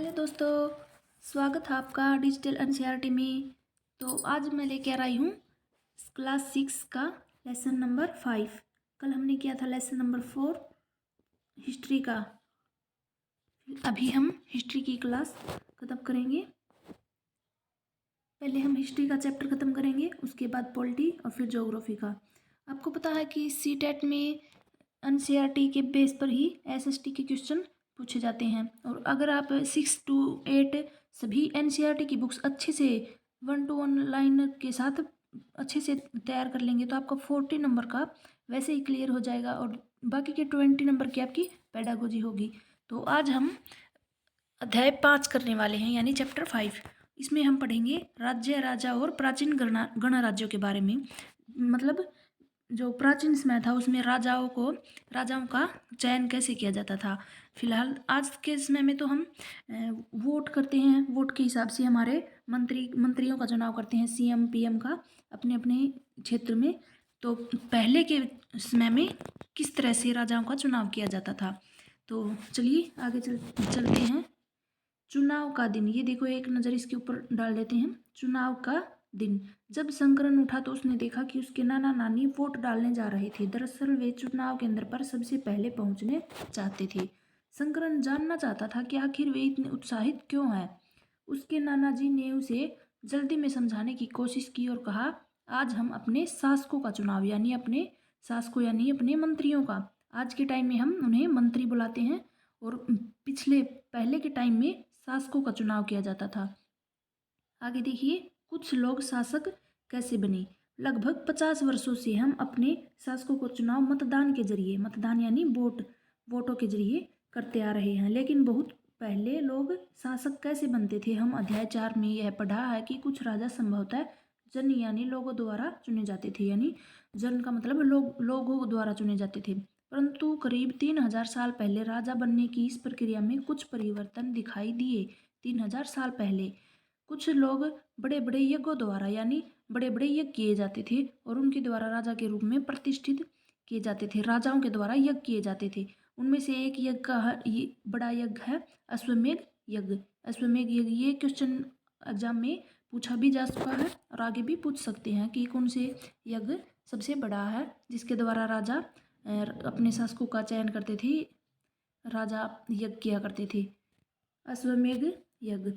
Hello दोस्तों, स्वागत है आपका डिजिटल एनसीईआरटी में। तो आज मैं लेके आ रही हूँ क्लास 6 का लेसन नंबर 5। कल हमने किया था लेसन नंबर 4 हिस्ट्री का। अभी हम हिस्ट्री की क्लास ख़त्म करेंगे। पहले हम हिस्ट्री का चैप्टर ख़त्म करेंगे, उसके बाद पॉलिटी और फिर ज्योग्राफी का। आपको पता है कि सीटेट में एनसीईआरटी के बेस पर ही एसएसटी के क्वेश्चन पूछे जाते हैं। और अगर आप 6 to 8 सभी एनसीईआरटी की बुक्स अच्छे से 1 to 1 लाइन के साथ अच्छे से तैयार कर लेंगे तो आपका 40 नंबर का वैसे ही क्लियर हो जाएगा और बाकी के 20 नंबर की आपकी पेडागोजी होगी। तो आज हम अध्याय 5 करने वाले हैं, यानी चैप्टर 5। इसमें हम पढ़ेंगे राज्य, राजा और प्राचीन गणराज्यों के बारे में। मतलब जो प्राचीन समय था उसमें राजाओं का चयन कैसे किया जाता था। फिलहाल आज के समय में तो हम वोट करते हैं, वोट के हिसाब से हमारे मंत्रियों का चुनाव करते हैं, सीएम पीएम का अपने अपने क्षेत्र में। तो पहले के समय में किस तरह से राजाओं का चुनाव किया जाता था, तो चलिए आगे चलते हैं। चुनाव का दिन, ये देखो एक नज़र इसके ऊपर डाल देते हैं। चुनाव का दिन, जब शंकरन उठा तो उसने देखा कि उसके नाना नानी वोट डालने जा रहे थे। दरअसल वे चुनाव केंद्र पर सबसे पहले पहुंचने चाहते थे। शंकरन जानना चाहता था कि आखिर वे इतने उत्साहित क्यों हैं। उसके नाना जी ने उसे जल्दी में समझाने की कोशिश की और कहा, आज हम अपने शासकों का चुनाव, यानी अपने शासकों यानी अपने मंत्रियों का, आज के टाइम में हम उन्हें मंत्री बुलाते हैं और पहले के टाइम में शासकों का चुनाव किया जाता था। आगे देखिए, कुछ लोग शासक कैसे बने। लगभग 50 वर्षों से हम अपने शासकों को चुनाव मतदान के जरिए, मतदान यानी वोटों के जरिए करते आ रहे हैं। लेकिन बहुत पहले लोग शासक कैसे बनते थे। हम अध्याय 4 में यह पढ़ा है कि कुछ राजा संभवतः जन यानी लोगों द्वारा चुने जाते थे, यानी जन का मतलब लोगों द्वारा चुने जाते थे। परंतु करीब 3000 साल पहले राजा बनने की इस प्रक्रिया में कुछ परिवर्तन दिखाई दिए। 3000 साल पहले कुछ लोग बड़े बड़े यज्ञों द्वारा, यानी बड़े बड़े यज्ञ किए जाते थे और उनके द्वारा राजा के रूप में प्रतिष्ठित किए जाते थे। राजाओं के द्वारा यज्ञ किए जाते थे। उनमें से एक यज्ञ का ये बड़ा यज्ञ है अश्वमेध यज्ञ। अश्वमेध यज्ञ ये क्वेश्चन एग्जाम में पूछा भी जा चुका है और आगे भी पूछ सकते हैं कि कौन से यज्ञ सबसे बड़ा है जिसके द्वारा राजा अपने शासकों का चयन करते थे, राजा यज्ञ किया करते थे। अश्वमेध यज्ञ,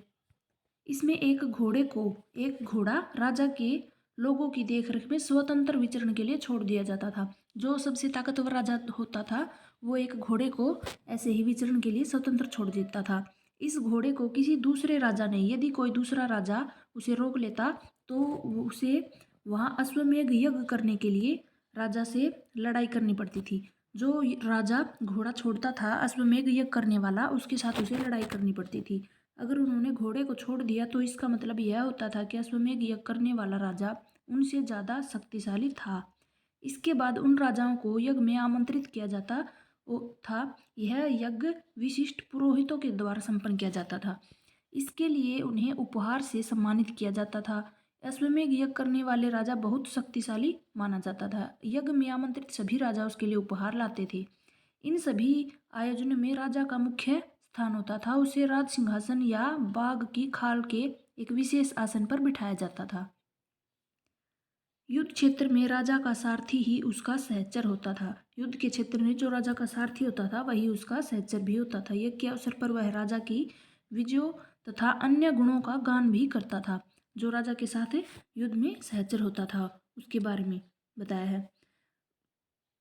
इसमें एक घोड़ा राजा के लोगों की देखरेख में स्वतंत्र विचरण के लिए छोड़ दिया जाता था। जो सबसे ताकतवर राजा होता था वो एक घोड़े को ऐसे ही विचरण के लिए स्वतंत्र छोड़ देता था। इस घोड़े को किसी दूसरे राजा ने, यदि कोई दूसरा राजा उसे रोक लेता तो उसे वहाँ अश्वमेध यज्ञ करने के लिए राजा से लड़ाई करनी पड़ती थी। जो राजा घोड़ा छोड़ता था अश्वमेध यज्ञ करने वाला, उसके साथ उसे लड़ाई करनी पड़ती थी। अगर उन्होंने घोड़े को छोड़ दिया तो इसका मतलब यह होता था कि अश्वमेध यज्ञ करने वाला राजा उनसे ज़्यादा शक्तिशाली था। इसके बाद उन राजाओं को यज्ञ में आमंत्रित किया जाता था। यह यज्ञ विशिष्ट पुरोहितों के द्वारा संपन्न किया जाता था। इसके लिए उन्हें उपहार से सम्मानित किया जाता था। अश्वमेध यज्ञ करने वाले राजा बहुत शक्तिशाली माना जाता था। यज्ञ में आमंत्रित सभी राजा उसके लिए उपहार लाते थे। इन सभी आयोजनों में राजा का मुख्य स्थान होता था। उसे राज सिंहासन या बाघ की खाल के एक विशेष आसन पर बिठाया जाता था। युद्ध क्षेत्र में राजा का सारथी ही उसका सहचर होता था। युद्ध के क्षेत्र में जो राजा का सारथी होता था वही उसका सहचर भी होता था। यज्ञ के अवसर पर वह राजा की विजयों तथा अन्य गुणों का गान भी करता था। जो राजा के साथ युद्ध में सहचर होता था उसके बारे में बताया है।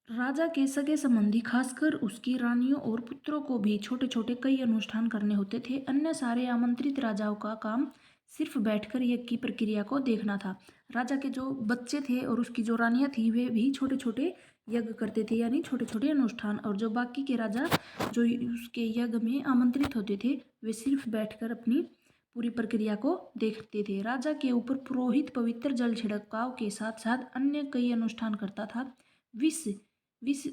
राजा के सगे संबंधी, खासकर उसकी रानियों और पुत्रों को भी छोटे छोटे कई अनुष्ठान करने होते थे। अन्य सारे आमंत्रित राजाओं का काम सिर्फ बैठकर यज्ञ की प्रक्रिया को देखना था। राजा के जो बच्चे थे और उसकी जो रानियां थी वे भी छोटे छोटे यज्ञ करते थे, यानी छोटे छोटे अनुष्ठान। और जो बाकी के राजा जो उसके यज्ञ में आमंत्रित होते थे वे सिर्फ बैठकर अपनी पूरी प्रक्रिया को देखते थे। राजा के ऊपर पुरोहित पवित्र जल छिड़काव के साथ साथ अन्य कई अनुष्ठान करता था। विष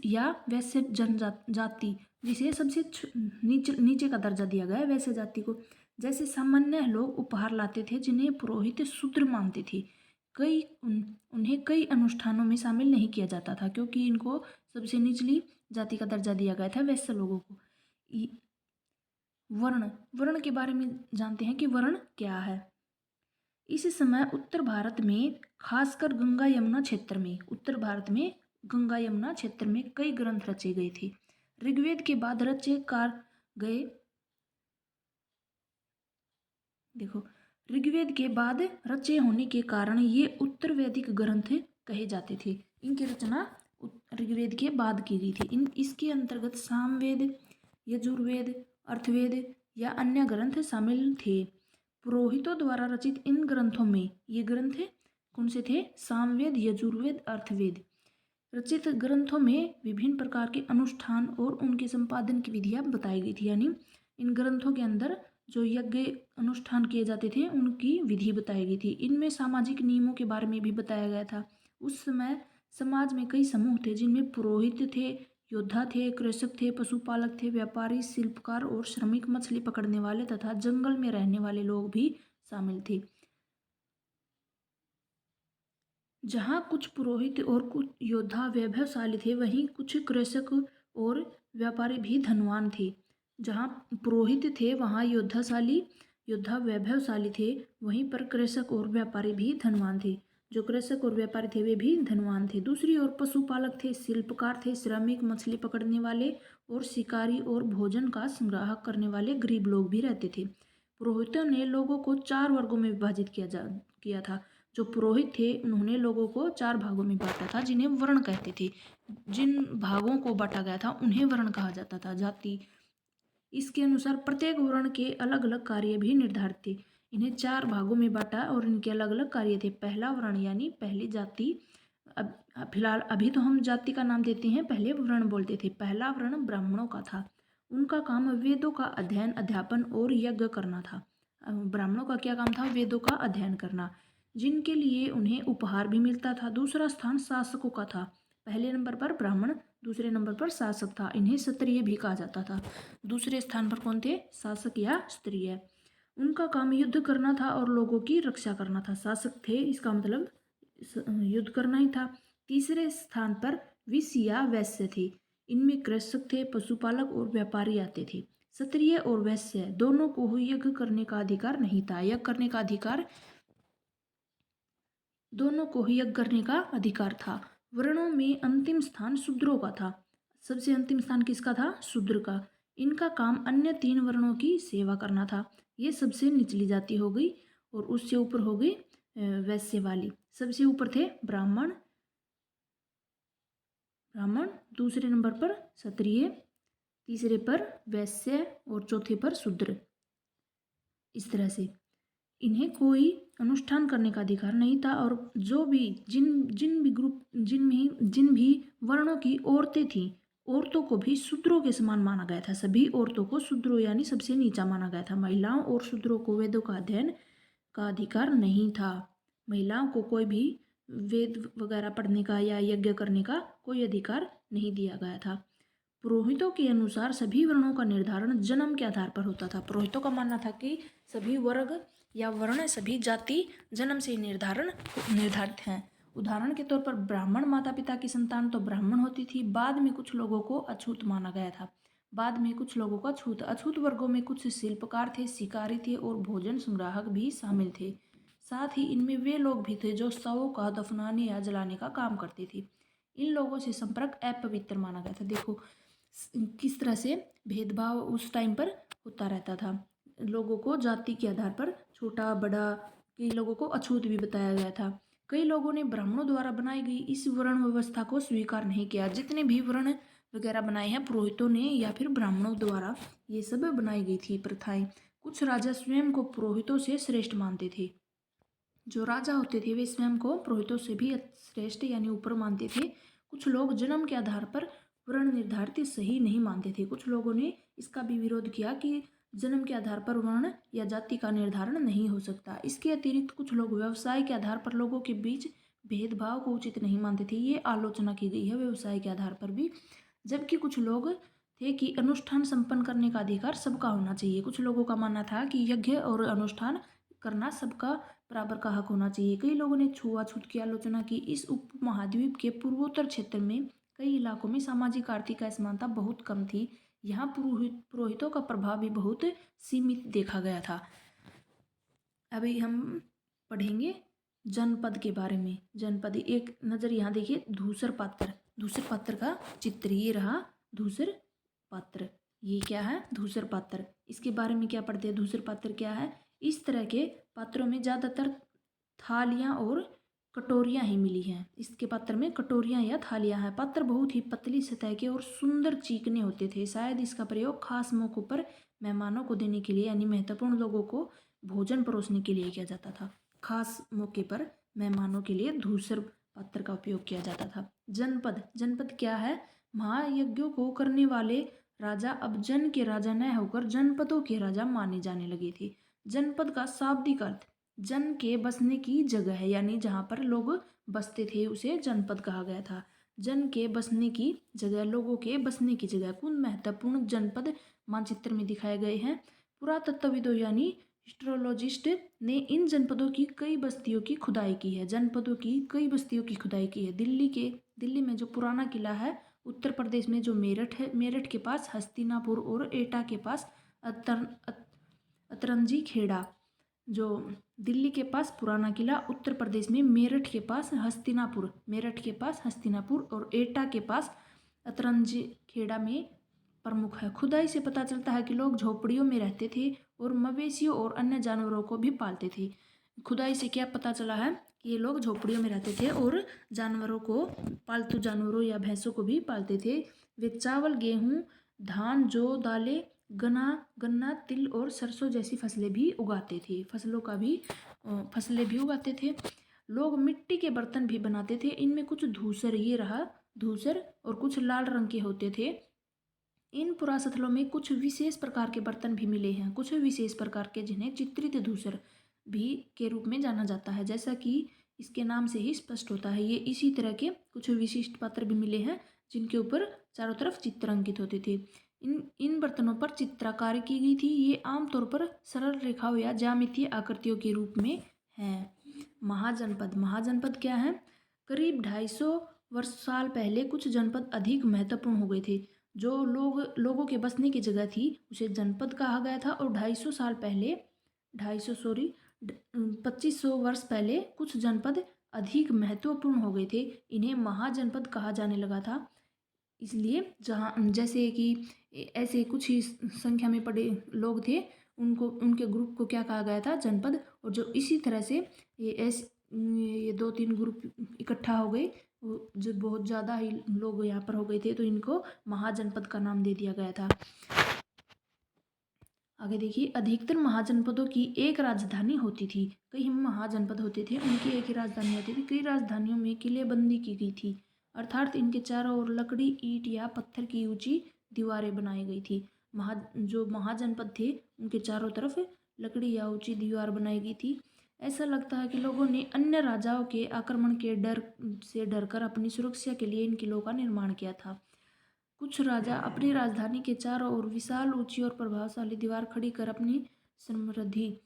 या वैश्य जनजाति, जिसे सबसे नीचे का दर्जा दिया गया है, वैश्य जाति को, जैसे सामान्य लोग उपहार लाते थे जिन्हें पुरोहित शूद्र मानते थे। उन्हें कई अनुष्ठानों में शामिल नहीं किया जाता था क्योंकि इनको सबसे निचली जाति का दर्जा दिया गया था, वैश्य लोगों को। वर्ण, वर्ण के बारे में जानते हैं कि वर्ण क्या है। इस समय उत्तर भारत में, खासकर गंगा यमुना क्षेत्र में, उत्तर भारत में गंगा यमुना क्षेत्र में कई ग्रंथ रचे गए थे। ऋग्वेद के बाद रचे कार गए, देखो, ऋग्वेद के बाद रचे होने के कारण ये उत्तर वैदिक ग्रंथ कहे जाते थे। इनकी रचना ऋग्वेद के बाद की गई थी। इसके अंतर्गत सामवेद, यजुर्वेद, अर्थवेद या अन्य ग्रंथ शामिल थे। पुरोहितों द्वारा रचित इन ग्रंथों में, ये ग्रंथ कौन से थे? सामवेद, यजुर्वेद, अर्थवेद। रचित ग्रंथों में विभिन्न प्रकार के अनुष्ठान और उनके संपादन की विधियां बताई गई थी। यानी इन ग्रंथों के अंदर जो यज्ञ अनुष्ठान किए जाते थे उनकी विधि बताई गई थी। इनमें सामाजिक नियमों के बारे में भी बताया गया था। उस समय समाज में कई समूह थे जिनमें पुरोहित थे, योद्धा थे, कृषक थे, पशुपालक थे, व्यापारी, शिल्पकार और श्रमिक, मछली पकड़ने वाले तथा जंगल में रहने वाले लोग भी शामिल थे। जहाँ कुछ पुरोहित और कुछ योद्धा वैभवशाली थे, वहीं कुछ कृषक और व्यापारी भी धनवान थे। जहाँ पुरोहित थे वहाँ योद्धा वैभवशाली थे, वहीं पर कृषक और व्यापारी भी धनवान थे। जो कृषक और व्यापारी थे वे भी धनवान थे। दूसरी ओर पशुपालक थे, शिल्पकार थे, श्रमिक, मछली पकड़ने वाले और शिकारी और भोजन का संग्रह करने वाले गरीब लोग भी रहते थे। पुरोहितों ने लोगों को 4 वर्गों में विभाजित किया था। जो पुरोहित थे उन्होंने लोगों को 4 भागों में बांटा था जिन्हें वर्ण कहते थे। जिन भागों को बांटा गया था उन्हें वर्ण कहा जाता था। जाति, इसके अनुसार प्रत्येक वर्ण के अलग अलग कार्य भी निर्धारित थे। इन्हें 4 भागों में बांटा और इनके अलग अलग कार्य थे। पहला वर्ण यानी पहली जाति, अब फिलहाल अभी तो हम जाति का नाम देते हैं, पहले वर्ण बोलते थे। पहला वर्ण ब्राह्मणों का था। उनका काम वेदों का अध्ययन, अध्यापन और यज्ञ करना था। ब्राह्मणों का क्या काम था? वेदों का अध्ययन करना, जिनके लिए उन्हें उपहार भी मिलता था। दूसरा स्थान शासकों का था। पहले नंबर पर ब्राह्मण, दूसरे नंबर पर शासक था। इन्हें क्षत्रिय भी कहा जाता था। दूसरे स्थान पर कौन थे? शासक या क्षत्रिय। उनका काम युद्ध करना था और लोगों की रक्षा करना था। शासक थे, इसका मतलब युद्ध करना ही था। तीसरे स्थान पर विष या वैश्य थे। इनमें कृषक थे, पशुपालक और व्यापारी आते थे। क्षत्रिय और वैश्य दोनों को यज्ञ करने का अधिकार नहीं था। यज्ञ करने का अधिकार, दोनों को ही यज्ञ करने का अधिकार था। वर्णों में अंतिम स्थान शूद्रों का था। सबसे अंतिम स्थान किसका था? शूद्र का। इनका काम अन्य 3 वर्णों की सेवा करना था। ये सबसे निचली जाति हो गई और उससे ऊपर हो गई वैश्य वाली। सबसे ऊपर थे ब्राह्मण, दूसरे नंबर पर क्षत्रिय, तीसरे पर वैश्य और चौथे पर शूद्र। इस तरह से इन्हें कोई अनुष्ठान करने का अधिकार नहीं था। और जो भी जिन भी वर्णों की औरतें थीं, औरतों को भी शूद्रों के समान माना गया था। सभी औरतों को शूद्रों यानी सबसे नीचा माना गया था। महिलाओं और शूद्रों को वेदों का अध्ययन का अधिकार नहीं था। महिलाओं को कोई भी वेद वगैरह पढ़ने का या यज्ञ करने का कोई अधिकार नहीं दिया गया था। पुरोहितों के अनुसार सभी वर्णों का निर्धारण जन्म के आधार पर होता था। पुरोहितों का मानना था कि सभी वर्ग या वर्ण, सभी जाति जन्म से निर्धारित हैं। उदाहरण के तौर पर ब्राह्मण माता पिता की संतान तो ब्राह्मण होती थी। बाद में कुछ लोगों को अछूत माना गया था। अछूत वर्गों में कुछ शिल्पकार थे, शिकारी थे और भोजन संग्राहक भी शामिल थे। साथ ही इनमें वे लोग भी थे जो शवों का दफनाने या जलाने का काम करते थे। इन लोगों से संपर्क अपवित्र माना गया था। देखो किस तरह से भेदभाव उस टाइम पर होता रहता था। लोगों को जाति के आधार पर छोटा बड़ा, कई लोगों को अछूत भी बताया गया था। कई लोगों ने ब्राह्मणों द्वारा बनाई गई इस वर्ण व्यवस्था को स्वीकार नहीं किया। जितने भी वर्ण वगैरह बनाए हैं पुरोहितों ने या फिर ब्राह्मणों द्वारा, ये सब बनाई गई थी प्रथाएं। कुछ राजा स्वयं को पुरोहितों से श्रेष्ठ मानते थे। जो राजा होते थे वे स्वयं को पुरोहितों से भी श्रेष्ठ यानी ऊपर मानते थे। कुछ लोग जन्म के आधार पर वर्ण निर्धारित सही नहीं मानते थे। कुछ लोगों ने इसका भी विरोध किया कि जन्म के आधार पर वर्ण या जाति का निर्धारण नहीं हो सकता। इसके अतिरिक्त कुछ लोग व्यवसाय के आधार पर लोगों के बीच भेदभाव को उचित नहीं मानते थे। ये आलोचना की गई है व्यवसाय के आधार पर भी। जबकि कुछ लोग थे कि अनुष्ठान संपन्न करने का अधिकार सबका होना चाहिए। कुछ लोगों का मानना था कि यज्ञ और अनुष्ठान करना सबका बराबर का हक होना चाहिए। कई लोगों ने छुआछूत की आलोचना की। इस उपमहाद्वीप के पूर्वोत्तर क्षेत्र में कई इलाकों में सामाजिक आर्थिक असमानता बहुत कम थी। यहाँ पुरोहितों का प्रभाव भी बहुत सीमित देखा गया था। अभी हम पढ़ेंगे जनपद के बारे में। जनपद, एक नज़र यहाँ देखिए, धूसर पात्र का चित्र, ये रहा धूसर पात्र। ये क्या है? धूसर पात्र। इसके बारे में क्या पढ़ते हैं? धूसर पात्र क्या है? इस तरह के पात्रों में ज़्यादातर थालियाँ और कटोरियाँ ही मिली हैं। इसके पात्र में कटोरियाँ या थालियाँ हैं। पात्र बहुत ही पतली सतह के और सुंदर चीकने होते थे। शायद इसका प्रयोग खास मौक़ों पर मेहमानों को देने के लिए, यानी महत्वपूर्ण लोगों को भोजन परोसने के लिए किया जाता था। खास मौके पर मेहमानों के लिए धूसर पात्र का उपयोग किया जाता था। जनपद क्या है? महायज्ञों को करने वाले राजा अब जन के राजा न होकर जनपदों के राजा माने जाने लगे थे। जनपद का शाब्दिक अर्थ जन के बसने की जगह है, यानी जहाँ पर लोग बसते थे उसे जनपद कहा गया था। जन के बसने की जगह, लोगों के बसने की जगह। कुछ महत्वपूर्ण जनपद मानचित्र में दिखाए गए हैं। पुरातत्वविदों यानी हिस्ट्रोलॉजिस्ट ने इन जनपदों की कई बस्तियों की खुदाई की है। जनपदों की कई बस्तियों की खुदाई की है। दिल्ली में जो पुराना किला है, उत्तर प्रदेश में जो मेरठ है, मेरठ के पास हस्तिनापुर और एटा के पास अतरंजी खेड़ा। जो दिल्ली के पास पुराना किला, उत्तर प्रदेश में मेरठ के पास हस्तिनापुर और एटा के पास अतरंजी खेड़ा में प्रमुख है। खुदाई से पता चलता है कि लोग झोपड़ियों में रहते थे और मवेशियों और अन्य जानवरों को भी पालते थे। खुदाई से क्या पता चला है कि ये लोग झोपड़ियों में रहते थे और जानवरों को, पालतू जानवरों या भैंसों को भी पालते थे। वे चावल, गेहूँ, धान, जौ, दालें, गन्ना, तिल और सरसों जैसी फसलें भी उगाते थे। फसलें भी उगाते थे। लोग मिट्टी के बर्तन भी बनाते थे। इनमें कुछ धूसर, ये रहा धूसर, और कुछ लाल रंग के होते थे। इन पुरास्थलों में कुछ विशेष प्रकार के बर्तन भी मिले हैं, कुछ विशेष प्रकार के, जिन्हें चित्रित धूसर भी के रूप में जाना जाता है। जैसा कि इसके नाम से ही स्पष्ट होता है, ये इसी तरह के कुछ विशिष्ट पात्र भी मिले हैं जिनके ऊपर चारों तरफ चित्र अंकित होते थे। इन बर्तनों पर चित्रकारी की गई थी। ये आमतौर पर सरल रेखाओं या ज्यामितीय आकृतियों के रूप में हैं। महाजनपद क्या है? करीब 250 साल पहले कुछ जनपद अधिक महत्वपूर्ण हो गए थे। जो लोगों के बसने की जगह थी उसे जनपद कहा गया था। और 2500 वर्ष पहले कुछ जनपद अधिक महत्वपूर्ण हो गए थे। इन्हें महाजनपद कहा जाने लगा था। इसलिए जहाँ, जैसे कि ऐसे कुछ ही संख्या में पड़े लोग थे, उनके ग्रुप को क्या कहा गया था? जनपद। और जो इसी तरह से ये 2-3 ग्रुप इकट्ठा हो गए, जो बहुत ज़्यादा ही लोग यहाँ पर हो गए थे, तो इनको महाजनपद का नाम दे दिया गया था। आगे देखिए, अधिकतर महाजनपदों की एक राजधानी होती थी। कई महाजनपद होते थे, उनकी एक ही राजधानी होती थी। कई राजधानियों में किलेबंदी की गई थी, अर्थात इनके चारों ओर लकड़ी, ईंट या पत्थर की ऊंची दीवारें बनाई गई थी। जो महाजनपद थे उनके चारों तरफ लकड़ी या ऊंची दीवार बनाई गई थी। ऐसा लगता है कि लोगों ने अन्य राजाओं के आक्रमण के डर से डरकर अपनी सुरक्षा के लिए इन किलों का निर्माण किया था। कुछ राजा अपनी राजधानी के चारों ओर विशाल, ऊंची और प्रभावशाली दीवार खड़ी कर अपनी समृद्धि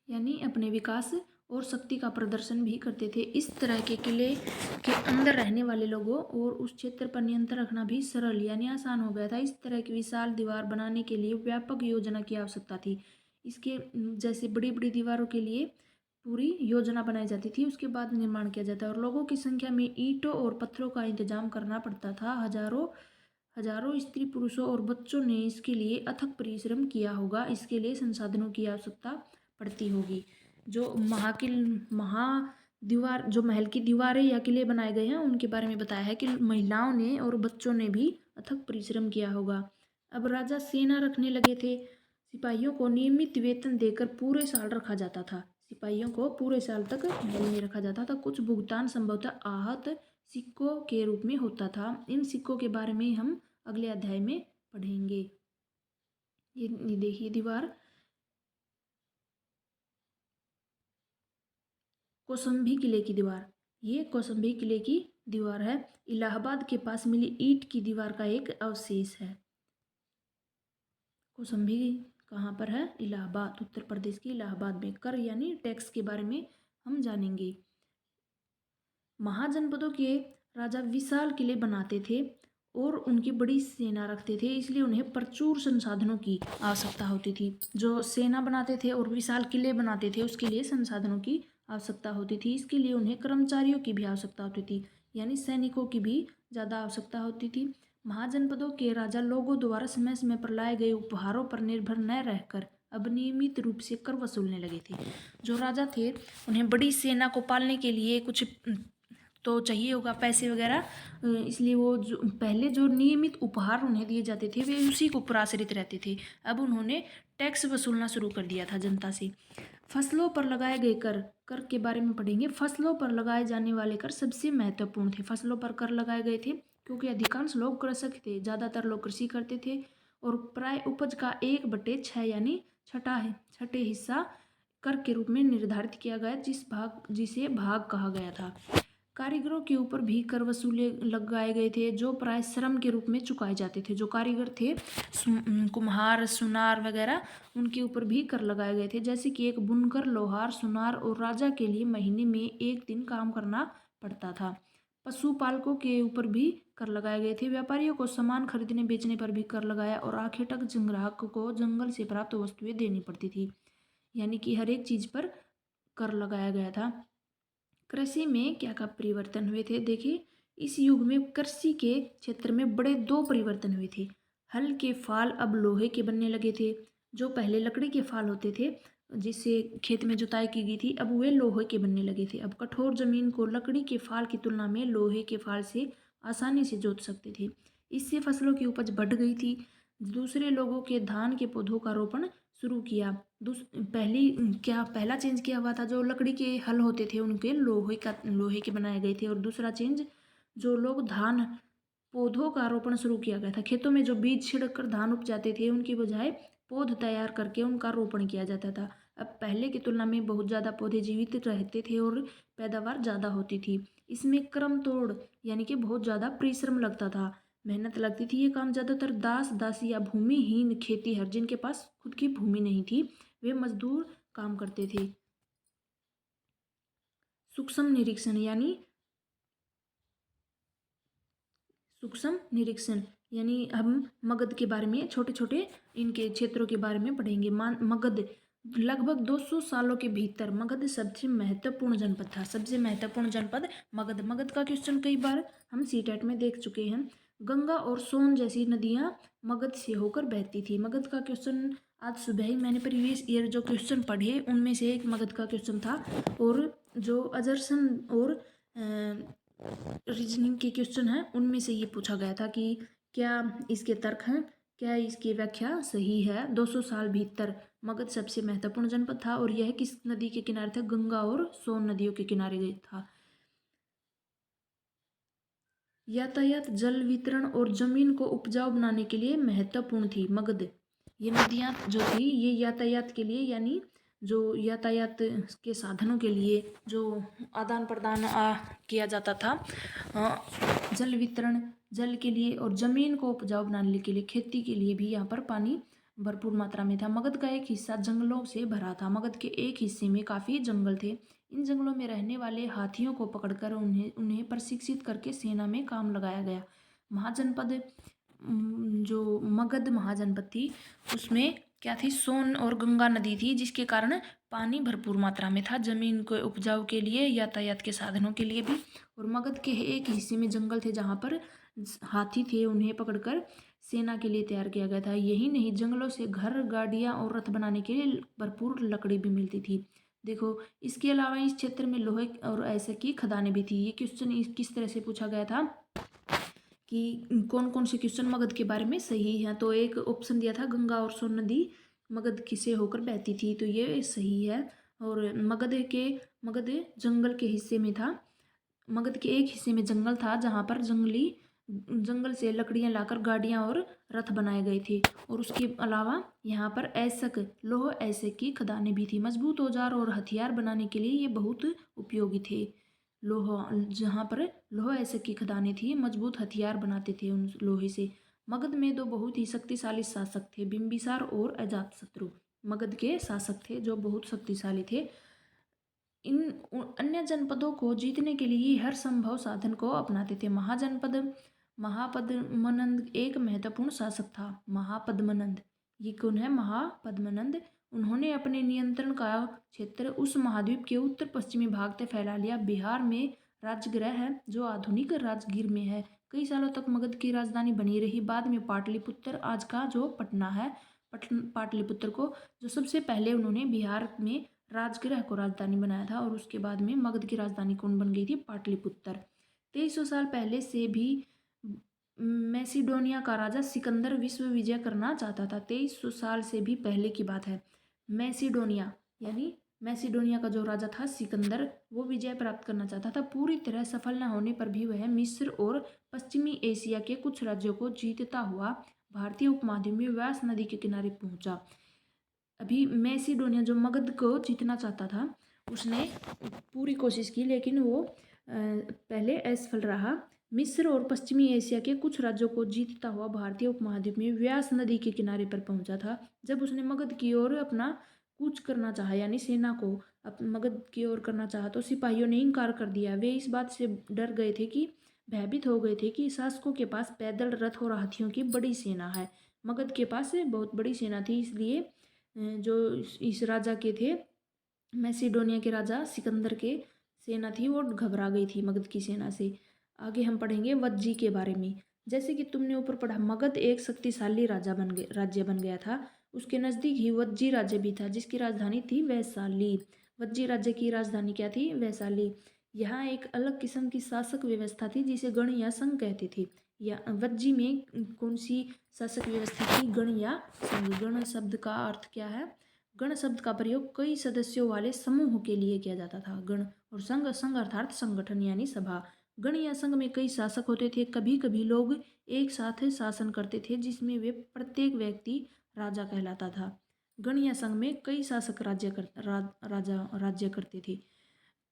यानी अपने विकास और शक्ति का प्रदर्शन भी करते थे। इस तरह के किले के अंदर रहने वाले लोगों और उस क्षेत्र पर नियंत्रण रखना भी सरल यानी आसान हो गया था। इस तरह की विशाल दीवार बनाने के लिए व्यापक योजना की आवश्यकता थी। इसके जैसे बड़ी बड़ी दीवारों के लिए पूरी योजना बनाई जाती थी, उसके बाद निर्माण किया जाता है। और लोगों की संख्या में ईंटों और पत्थरों का इंतजाम करना पड़ता था। हजारों स्त्री, पुरुषों और बच्चों ने इसके लिए अथक परिश्रम किया होगा। इसके लिए संसाधनों की आवश्यकता पड़ती होगी। जो जो महल की दीवारें या किले बनाए गए हैं, उनके बारे में बताया है कि महिलाओं ने और बच्चों ने भी अथक परिश्रम किया होगा। अब राजा सेना रखने लगे थे। सिपाहियों को नियमित वेतन देकर पूरे साल रखा जाता था। सिपाहियों को पूरे साल तक महल में रखा जाता था। कुछ भुगतान संभवतः आहत सिक्कों के रूप में होता था। इन सिक्कों के बारे में हम अगले अध्याय में पढ़ेंगे। ये देखिए दीवार, कौशाम्बी किले की दीवार। ये कौशाम्बी किले की दीवार है। इलाहाबाद के पास मिली ईंट की दीवार का एक अवशेष है। कौशाम्बी कहाँ पर है? इलाहाबाद, उत्तर प्रदेश के इलाहाबाद में। कर यानी टैक्स के बारे में हम जानेंगे। महाजनपदों के राजा विशाल किले बनाते थे और उनकी बड़ी सेना रखते थे, इसलिए उन्हें प्रचुर संसाधनों की आवश्यकता होती थी। जो सेना बनाते थे और विशाल किले बनाते थे उसके लिए संसाधनों की आवश्यकता होती थी। इसके लिए उन्हें कर्मचारियों की भी आवश्यकता होती थी, यानी सैनिकों की भी ज़्यादा आवश्यकता होती थी। महाजनपदों के राजा लोगों द्वारा समय समय पर लाए गए उपहारों पर निर्भर न रहकर अब नियमित रूप से कर वसूलने लगे थे। जो राजा थे उन्हें बड़ी सेना को पालने के लिए कुछ तो चाहिए होगा, पैसे वगैरह, इसलिए वो जो पहले जो नियमित उपहार उन्हें दिए जाते थे वे उसी को पर आश्रित रहते थे। अब उन्होंने टैक्स वसूलना शुरू कर दिया था जनता से। फसलों पर लगाए गए कर, कर के बारे में पढ़ेंगे। फसलों पर लगाए जाने वाले कर सबसे महत्वपूर्ण थे। फसलों पर कर लगाए गए थे क्योंकि अधिकांश लोग कृषक थे, ज़्यादातर लोग कृषि करते थे और प्राय उपज का 1/6 यानी छठे हिस्सा कर के रूप में निर्धारित किया गया, जिसे भाग कहा गया था। कारीगरों के ऊपर भी कर वसूले लगाए गए थे, जो प्राय श्रम के रूप में चुकाए जाते थे। जो कारीगर थे, कुम्हार, सुनार वगैरह, उनके ऊपर भी कर लगाए गए थे। जैसे कि एक बुनकर, लोहार, सुनार और राजा के लिए महीने में 1 दिन काम करना पड़ता था। पशुपालकों के ऊपर भी कर लगाए गए थे। व्यापारियों को सामान खरीदने बेचने पर भी कर लगाया और आखिर तक ग्राहक को जंगल से प्राप्त वस्तुएं देनी पड़ती थी, यानी कि हर एक चीज पर कर लगाया गया था। कृषि में क्या क्या परिवर्तन हुए थे, देखिए। इस युग में कृषि के क्षेत्र में बड़े 2 परिवर्तन हुए थे। हल के फाल अब लोहे के बनने लगे थे। जो पहले लकड़ी के फाल होते थे जिससे खेत में जुताई की गई थी, अब वे लोहे के बनने लगे थे। अब कठोर जमीन को लकड़ी के फाल की तुलना में लोहे के फाल से आसानी से जोत सकते थे। इससे फसलों की उपज बढ़ गई थी। दूसरे लोगों के धान के पौधों का रोपण शुरू किया। पहला चेंज क्या हुआ था, जो लकड़ी के हल होते थे उनके लोहे के बनाए गए थे। और दूसरा चेंज, जो लोग धान पौधों का रोपण शुरू किया गया था। खेतों में जो बीज छिड़क कर धान उपजाते थे उनकी बजाय पौध तैयार करके उनका रोपण किया जाता था। अब पहले की तुलना में बहुत ज़्यादा पौधे जीवित रहते थे और पैदावार ज़्यादा होती थी। इसमें क्रम तोड़ यानी कि बहुत ज़्यादा परिश्रम लगता था, मेहनत लगती थी। ये काम ज़्यादातर दास दासी या भूमिहीन खेतीहर, जिनके पास खुद की भूमि नहीं थी, वे मजदूर काम करते थे। सूक्ष्म निरीक्षण यानी हम मगध के बारे में, छोटे छोटे इनके क्षेत्रों के बारे में पढ़ेंगे। मगध लगभग 200 सालों के भीतर मगध सबसे महत्वपूर्ण जनपद था। सबसे महत्वपूर्ण जनपद मगध का क्वेश्चन कई बार हम सीटेट में देख चुके हैं। गंगा और सोन जैसी नदियां मगध से होकर बहती थी। मगध का क्वेश्चन आज सुबह ही मैंने प्रीवियस ईयर जो क्वेश्चन पढ़े उनमें से एक मगध का क्वेश्चन था। और जो अजरसन और रीजनिंग के क्वेश्चन हैं उनमें से ये पूछा गया था कि क्या इसके तर्क हैं, क्या इसकी व्याख्या सही है। 200 साल भीतर मगध सबसे महत्वपूर्ण जनपद था और यह किस नदी के किनारे था, गंगा और सोन नदियों के किनारे था। यातायात, जल वितरण और जमीन को उपजाऊ बनाने के लिए महत्वपूर्ण थी मगध। ये नदियाँ जो थी ये यातायात के लिए, यानी जो यातायात के साधनों के लिए जो आदान प्रदान किया जाता था, जल वितरण, जल के लिए और ज़मीन को उपजाऊ बनाने के लिए, खेती के लिए भी यहाँ पर पानी भरपूर मात्रा में था। मगध का एक हिस्सा जंगलों से भरा था। मगध के एक हिस्से में काफ़ी जंगल थे। इन जंगलों में रहने वाले हाथियों को पकड़कर उन्हें प्रशिक्षित करके सेना में काम लगाया गया। महाजनपद, जो मगध महाजनपद थी उसमें क्या थी, सोन और गंगा नदी थी, जिसके कारण पानी भरपूर मात्रा में था, जमीन को उपजाऊ के लिए, यातायात के साधनों के लिए भी। और मगध के एक हिस्से में जंगल थे जहाँ पर हाथी थे, उन्हें पकड़कर सेना के लिए तैयार किया गया था। यही नहीं, जंगलों से घर, गाड़ियाँ और रथ बनाने के लिए भरपूर लकड़ी भी मिलती थी। देखो, इसके अलावा इस क्षेत्र में लोहे और ऐसे की खदानें भी थी। ये क्वेश्चन किस तरह से पूछा गया था कि कौन कौन से क्वेश्चन मगध के बारे में सही है, तो एक ऑप्शन दिया था, गंगा और सोन नदी मगध किसे होकर बहती थी, तो ये सही है। और मगध जंगल के हिस्से में था। मगध के एक हिस्से में जंगल था जहाँ पर जंगल से लकड़ियाँ लाकर गाड़ियाँ और रथ बनाए गए थे। और उसके अलावा यहाँ पर लौह ऐसक की खदानें भी थी। मजबूत औजार और हथियार बनाने के लिए ये बहुत उपयोगी थे। जहाँ पर लौह ऐसक की खदानें थी, मजबूत हथियार बनाते थे उन लोहे से। मगध में 2 बहुत ही शक्तिशाली शासक थे, बिंबिसार और अजातशत्रु। मगध के शासक थे जो बहुत शक्तिशाली थे। इन अन्य जनपदों को जीतने के लिए हर संभव साधन को अपनाते थे। महापद्मनंद एक महत्वपूर्ण शासक था। महापद्मनंद, ये कौन है? महापद्मनंद। उन्होंने अपने नियंत्रण का क्षेत्र उस महाद्वीप के उत्तर पश्चिमी भाग तक फैला लिया। बिहार में राजगृह है जो आधुनिक राजगीर में है। कई सालों तक मगध की राजधानी बनी रही। बाद में पाटलिपुत्र, आज का जो पटना है, पाटलिपुत्र को जो सबसे पहले उन्होंने बिहार में राजगृह को राजधानी बनाया था, और उसके बाद में मगध की राजधानी कौन बन गई थी? पाटलिपुत्र। 2300 साल पहले से भी मैसिडोनिया का राजा सिकंदर विश्व विजय करना चाहता था। 2300 साल से भी पहले की बात है। मैसिडोनिया यानी मैसिडोनिया का जो राजा था सिकंदर, वो विजय प्राप्त करना चाहता था। पूरी तरह सफल न होने पर भी वह मिस्र और पश्चिमी एशिया के कुछ राज्यों को जीतता हुआ भारतीय उपमहाद्वीप में व्यास नदी के किनारे पहुंचा। अभी मैसिडोनिया जो मगध को जीतना चाहता था, उसने पूरी कोशिश की, लेकिन वो पहले असफल रहा। मिस्र और पश्चिमी एशिया के कुछ राज्यों को जीतता हुआ भारतीय उपमहाद्वीप में व्यास नदी के किनारे पर पहुंचा था। जब उसने मगध की ओर अपना कूच करना चाहा, यानी सेना को मगध की ओर करना चाहा, तो सिपाहियों ने इनकार कर दिया। वे इस बात से डर गए थे कि भयभीत हो गए थे कि शासकों के पास पैदल, रथ और हाथियों की बड़ी सेना है। मगध के पास बहुत बड़ी सेना थी, इसलिए जो इस राजा के थे, मैसिडोनिया के राजा सिकंदर के सेना थी, वो घबरा गई थी मगध की सेना से। आगे हम पढ़ेंगे वज्जी के बारे में। जैसे कि तुमने ऊपर पढ़ा, मगध एक शक्तिशाली राज्य बन गया था। उसके नज़दीक ही वज्जी राज्य भी था, जिसकी राजधानी थी वैशाली। वज्जी राज्य की राजधानी क्या थी? वैशाली। यहाँ एक अलग किस्म की शासक व्यवस्था थी जिसे गण या संघ कहते थे। या वज्जी में कौन सी शासक व्यवस्था थी? गण या संघ। गण शब्द का अर्थ क्या है? गण शब्द का प्रयोग कई सदस्यों वाले समूह के लिए किया जाता था। गण और संघ, संघ अर्थात संगठन यानी सभा। गण या संघ में कई शासक होते थे। कभी कभी लोग एक साथ शासन करते थे, जिसमें वे प्रत्येक व्यक्ति राजा कहलाता था। गण या संघ में कई शासक राज्य करते थे।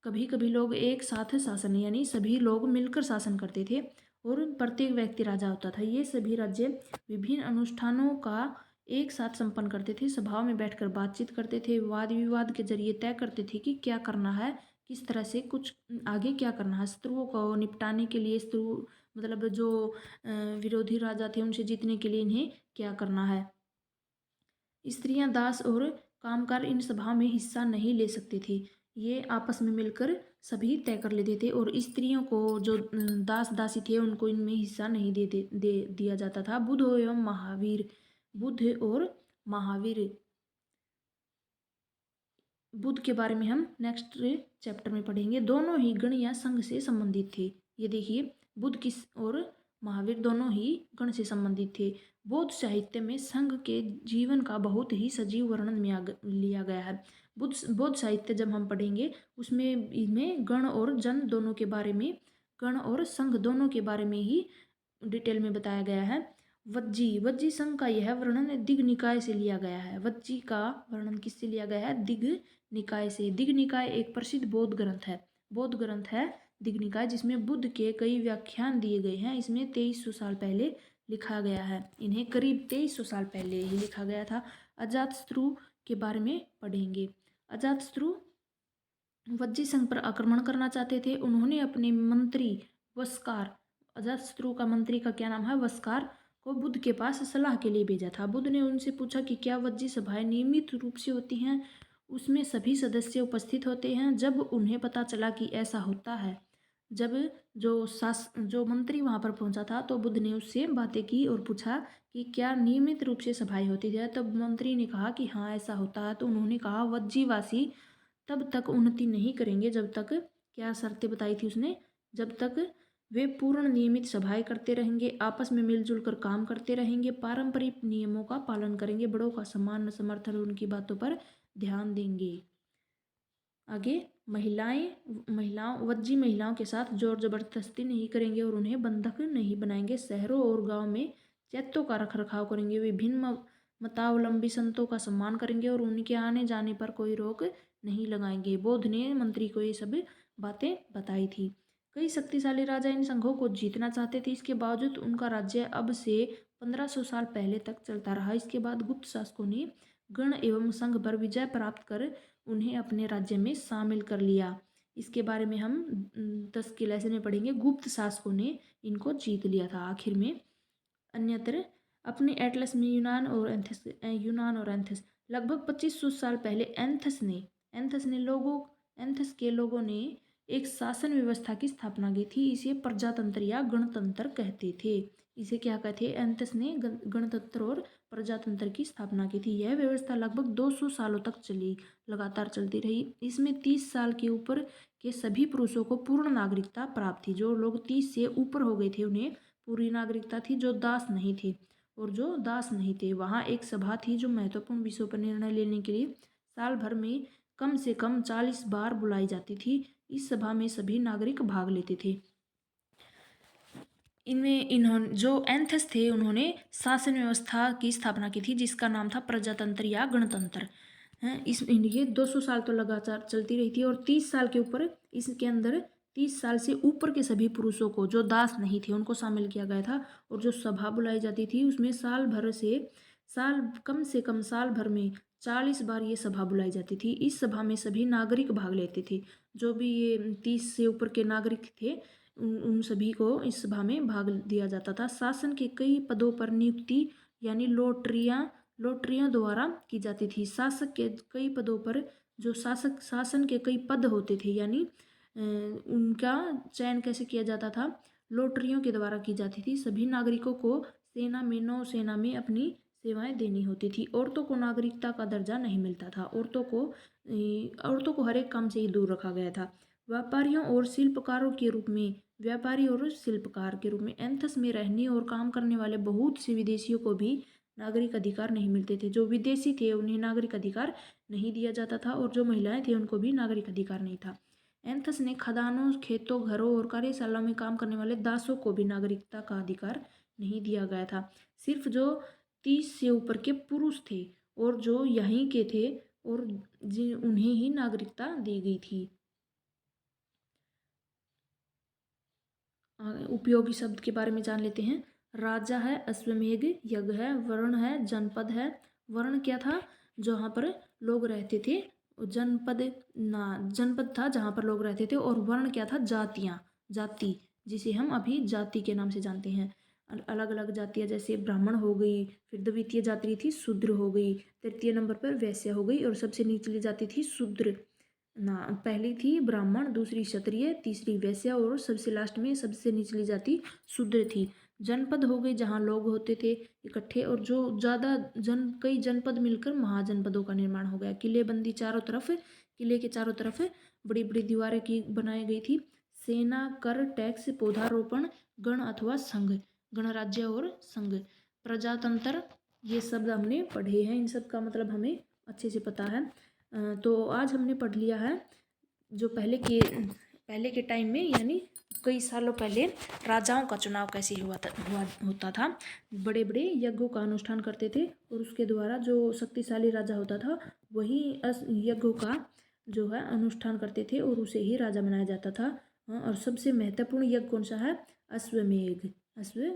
कभी कभी लोग एक साथ शासन, यानी सभी लोग मिलकर शासन करते थे, और प्रत्येक व्यक्ति राजा होता था। ये सभी राज्य विभिन्न अनुष्ठानों का एक साथ संपन्न करते थे। सभाओं में बैठकर बातचीत करते थे। वाद विवाद के जरिए तय करते थे कि क्या करना है, किस तरह से कुछ आगे क्या करना है। शत्रुओं को निपटाने के लिए, शत्रु मतलब जो विरोधी राजा थे, उनसे जीतने के लिए इन्हें क्या करना है। स्त्रियां, दास और कामगार इन सभा में हिस्सा नहीं ले सकते थे। ये आपस में मिलकर सभी तय कर लेते थे, और स्त्रियों को, जो दास दासी थे, उनको इनमें हिस्सा नहीं दिया जाता था। बुद्ध एवं महावीर। बुद्ध और महावीर, बुद्ध के बारे में हम नेक्स्ट चैप्टर में पढ़ेंगे। दोनों ही गण या संघ से संबंधित थे। ये देखिए, बुद्ध किस और महावीर दोनों ही गण से संबंधित थे। बौद्ध साहित्य में संघ के जीवन का बहुत ही सजीव वर्णन में लिया गया है। बौद्ध साहित्य जब हम पढ़ेंगे, उसमें इनमें गण और जन दोनों के बारे में, गण और संघ दोनों के बारे में ही डिटेल में बताया गया है। वज्जी संघ का यह वर्णन दिग् निकाय से लिया गया है। वज्जी का वर्णन किससे लिया गया है? दिग् निकाय से। दिग् निकाय एक प्रसिद्ध बौद्ध ग्रंथ है। बौद्ध ग्रंथ है दिग् निकाय, जिसमें बुद्ध के कई व्याख्यान दिए गए हैं। इसमें 2300 साल पहले लिखा गया है। इन्हें करीब 2300 साल पहले ही लिखा गया था। अजातशत्रु के बारे में पढ़ेंगे। अजातशत्रु वज्जी संघ पर आक्रमण करना चाहते थे। उन्होंने अपने मंत्री वस्कार, अजातशत्रु का मंत्री का क्या नाम है? वस्कार, को बुद्ध के पास सलाह के लिए भेजा था। बुद्ध ने उनसे पूछा कि क्या वज्जी सभाएं नियमित रूप से होती हैं, उसमें सभी सदस्य उपस्थित होते हैं? जब उन्हें पता चला कि ऐसा होता है, जब जो मंत्री वहां पर पहुंचा था, तो बुद्ध ने उससे बातें की और पूछा कि क्या नियमित रूप से सभाएं होती है। तब मंत्री ने कहा कि हाँ, ऐसा होता है। तो उन्होंने कहा, वज्जीवासी तब तक उन्नति नहीं करेंगे जब तक, क्या शर्तें बताई थी उसने? जब तक वे पूर्ण नियमित सभाएं करते रहेंगे, आपस में मिलजुल कर काम करते रहेंगे, पारंपरिक नियमों का पालन करेंगे, बड़ों का सम्मान, समर्थन और उनकी बातों पर ध्यान देंगे। आगे, वज्जी महिलाओं के साथ जोर जबरदस्ती नहीं करेंगे और उन्हें बंधक नहीं बनाएंगे। शहरों और गांव में चैत्यों का रख रखाव करेंगे। विभिन्न मतावलंबी संतों का सम्मान करेंगे और उनके आने जाने पर कोई रोक नहीं लगाएंगे। बौद्ध ने मंत्री को ये सब बातें बताई थी। कई शक्तिशाली राजा इन संघों को जीतना चाहते थे। इसके बावजूद उनका राज्य अब से 1500 साल पहले तक चलता रहा। इसके बाद गुप्त शासकों ने गण एवं संघ पर विजय प्राप्त कर उन्हें अपने राज्य में शामिल कर लिया। इसके बारे में हम 10 के लेसन में पढ़ेंगे। गुप्त शासकों ने इनको जीत लिया था आखिर में। अन्यत्र अपने एटलस में यूनान और एंथस लगभग 2500 साल पहले एंथस के लोगों ने एक शासन व्यवस्था की स्थापना की थी। इसे प्रजातंत्र या गणतंत्र कहते थे। इसे क्या कहते हैं? एंथस ने गणतंत्र और प्रजातंत्र की स्थापना की थी। यह व्यवस्था लगभग 200 सालों तक लगातार चलती रही। इसमें 30 साल के ऊपर के सभी पुरुषों को पूर्ण नागरिकता प्राप्त थी। जो लोग 30 से ऊपर हो गए थे उन्हें पूरी नागरिकता थी। जो दास नहीं थे वहाँ एक सभा थी जो महत्वपूर्ण विषयों पर निर्णय लेने के लिए साल भर में कम से कम 40 बार बुलाई जाती थी। इस सभा में सभी नागरिक भाग लेते थे। इन्होंने जो एंथस थे उन्होंने शासन व्यवस्था की स्थापना की थी जिसका नाम था प्रजातंत्र या गणतंत्र। ये 200 साल तो लगातार चलती रही थी और 30 साल के ऊपर इसके अंदर 30 साल से ऊपर के सभी पुरुषों को जो दास नहीं थे उनको शामिल किया गया था। और जो सभा बुलाई जाती थी उसमें कम से कम साल भर में 40 बार ये सभा बुलाई जाती थी। इस सभा में सभी नागरिक भाग लेते थे। जो भी ये 30 से ऊपर के नागरिक थे उन सभी को इस सभा में भाग दिया जाता था। शासन के कई पदों पर नियुक्ति यानी लॉटरियों द्वारा की जाती थी। शासन के कई पद होते थे यानी उनका चयन कैसे किया जाता था? लॉटरियों के द्वारा की जाती थी। सभी नागरिकों को सेना में नौसेना में अपनी सेवाएं देनी होती थी। औरतों को नागरिकता का दर्जा नहीं मिलता था। औरतों को हर एक काम से ही दूर रखा गया था। व्यापारी और शिल्पकार के रूप में एंथस में रहने और काम करने वाले बहुत से विदेशियों को भी नागरिक अधिकार नहीं मिलते थे। जो विदेशी थे उन्हें नागरिक अधिकार नहीं दिया जाता था और जो महिलाएं थे उनको भी नागरिक अधिकार नहीं था। एंथस ने खदानों, खेतों, घरों और कार्यशालाओं में काम करने वाले दासों को भी नागरिकता का अधिकार नहीं दिया गया था। सिर्फ जो 30 से ऊपर के पुरुष थे और जो यहीं के थे और उन्हें ही नागरिकता दी गई थी। उपयोगी शब्द के बारे में जान लेते हैं। राजा है, अश्वमेध यज्ञ है, वर्ण है, जनपद है। वर्ण क्या था? जहाँ पर लोग रहते थे। जनपद था जहाँ पर लोग रहते थे। और वर्ण क्या था? जाति, जिसे हम अभी जाति के नाम से जानते हैं। अलग अलग जातियाँ जैसे ब्राह्मण हो गई, फिर द्वितीय जाति थी शूद्र हो गई, तृतीय नंबर पर वैश्य हो गई और सबसे निचली जाति थी शूद्र। पहली थी ब्राह्मण, दूसरी क्षत्रिय, तीसरी वैश्य और सबसे लास्ट में सबसे निचली जाति शूद्र थी। जनपद हो गई जहाँ लोग होते थे इकट्ठे और जो कई जनपद मिलकर महाजनपदों का निर्माण हो गया। किले के चारों तरफ बड़ी बड़ी दीवारें की बनाई गई थी। सेना, कर, टैक्स, पौधारोपण, गण अथवा संघ, गणराज्य और संघ, प्रजातंत्र, ये शब्द हमने पढ़े हैं। इन सब का मतलब हमें अच्छे से पता है। तो आज हमने पढ़ लिया है जो पहले के टाइम में यानी कई सालों पहले राजाओं का चुनाव कैसे होता था। बड़े बड़े यज्ञों का अनुष्ठान करते थे और उसके द्वारा जो शक्तिशाली राजा होता था वही यज्ञों का जो है अनुष्ठान करते थे और उसे ही राजा बनाया जाता था। और सबसे महत्वपूर्ण यज्ञ कौन सा है? अश्वमेध।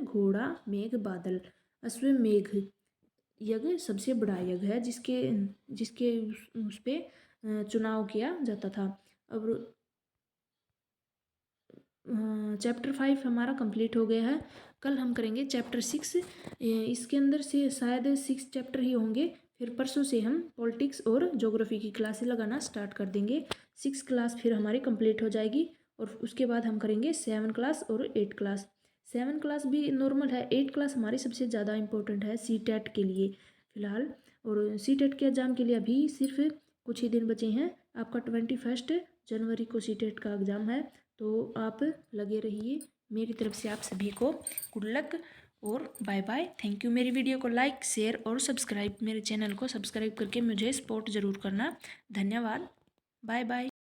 घोड़ा, मेघ, बादल। अश्वमेध यज्ञ सबसे बड़ा यज्ञ है जिसके उस पे चुनाव किया जाता था। अब चैप्टर 5 हमारा कंप्लीट हो गया है। कल हम करेंगे चैप्टर 6। इसके अंदर से शायद 6 चैप्टर ही होंगे। फिर परसों से हम पॉलिटिक्स और ज्योग्राफी की क्लासें लगाना स्टार्ट कर देंगे। 6 क्लास फिर हमारी कंप्लीट हो जाएगी और उसके बाद हम करेंगे 7 क्लास और 8 क्लास। 7 क्लास भी नॉर्मल है, 8 क्लास हमारी सबसे ज़्यादा इंपॉर्टेंट है CTET के लिए फ़िलहाल। और CTET के एग्ज़ाम के लिए अभी सिर्फ कुछ ही दिन बचे हैं। आपका 21 जनवरी को CTET का एग्ज़ाम है, तो आप लगे रहिए। मेरी तरफ से आप सभी को गुड लक और बाय बाय। Thank you. मेरी वीडियो को लाइक, शेयर और मेरे चैनल को सब्सक्राइब करके मुझे सपोर्ट ज़रूर करना। धन्यवाद। Bye bye.